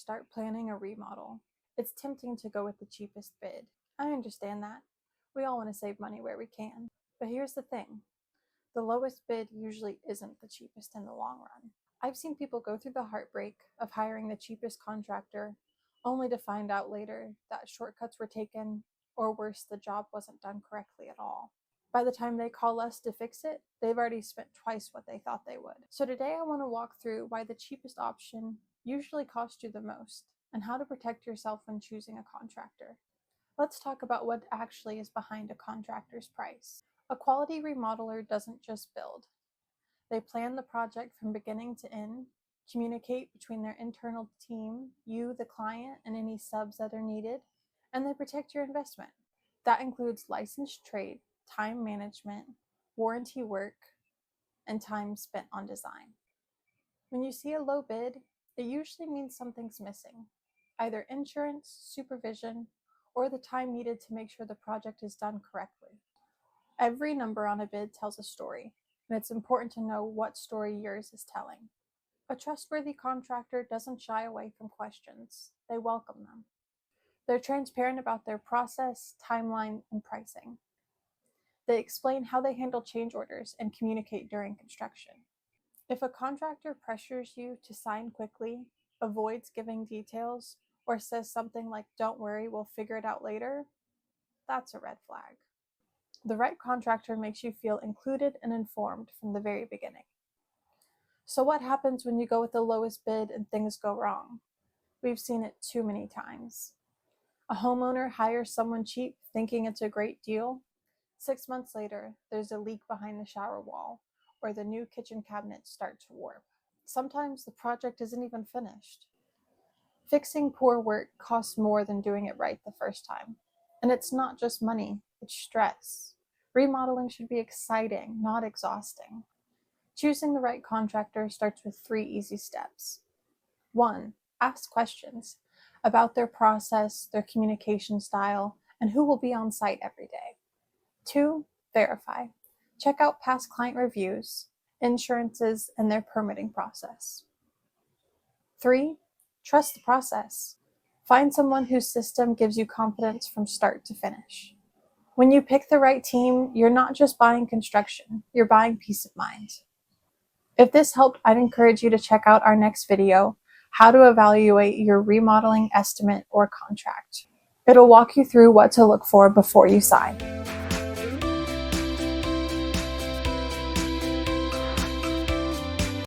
start planning a remodel, it's tempting to go with the cheapest bid. I understand that. We all want to save money where we can. But here's the thing. The lowest bid usually isn't the cheapest in the long run. I've seen people go through the heartbreak of hiring the cheapest contractor only to find out later that shortcuts were taken, or worse, the job wasn't done correctly at all. By the time they call us to fix it, they've already spent twice what they thought they would. So today I want to walk through why the cheapest option usually costs you the most, and how to protect yourself when choosing a contractor. Let's talk about what actually is behind a contractor's price. A quality remodeler doesn't just build. They plan the project from beginning to end, communicate between their internal team, you, the client, and any subs that are needed, and they protect your investment. That includes licensed trade, time management, warranty work, and time spent on design. When you see a low bid, it usually means something's missing, either insurance, supervision, or the time needed to make sure the project is done correctly. Every number on a bid tells a story, and it's important to know what story yours is telling. A trustworthy contractor doesn't shy away from questions. They welcome them. They're transparent about their process, timeline, and pricing. They explain how they handle change orders and communicate during construction. If a contractor pressures you to sign quickly, avoids giving details, or says something like, "Don't worry, we'll figure it out later," that's a red flag. The right contractor makes you feel included and informed from the very beginning. So what happens when you go with the lowest bid and things go wrong? We've seen it too many times. A homeowner hires someone cheap thinking it's a great deal. 6 months later, there's a leak behind the shower wall, or the new kitchen cabinets start to warp. Sometimes the project isn't even finished. Fixing poor work costs more than doing it right the first time. And it's not just money, it's stress. Remodeling should be exciting, not exhausting. Choosing the right contractor starts with 3 easy steps. 1. Ask questions about their process, their communication style, and who will be on site every day. 2. Verify. Check out past client reviews, insurances, and their permitting process. 3. Trust the process. Find someone whose system gives you confidence from start to finish. When you pick the right team, you're not just buying construction, you're buying peace of mind. If this helped, I'd encourage you to check out our next video, How to Evaluate Your Remodeling Estimate or Contract. It'll walk you through what to look for before you sign.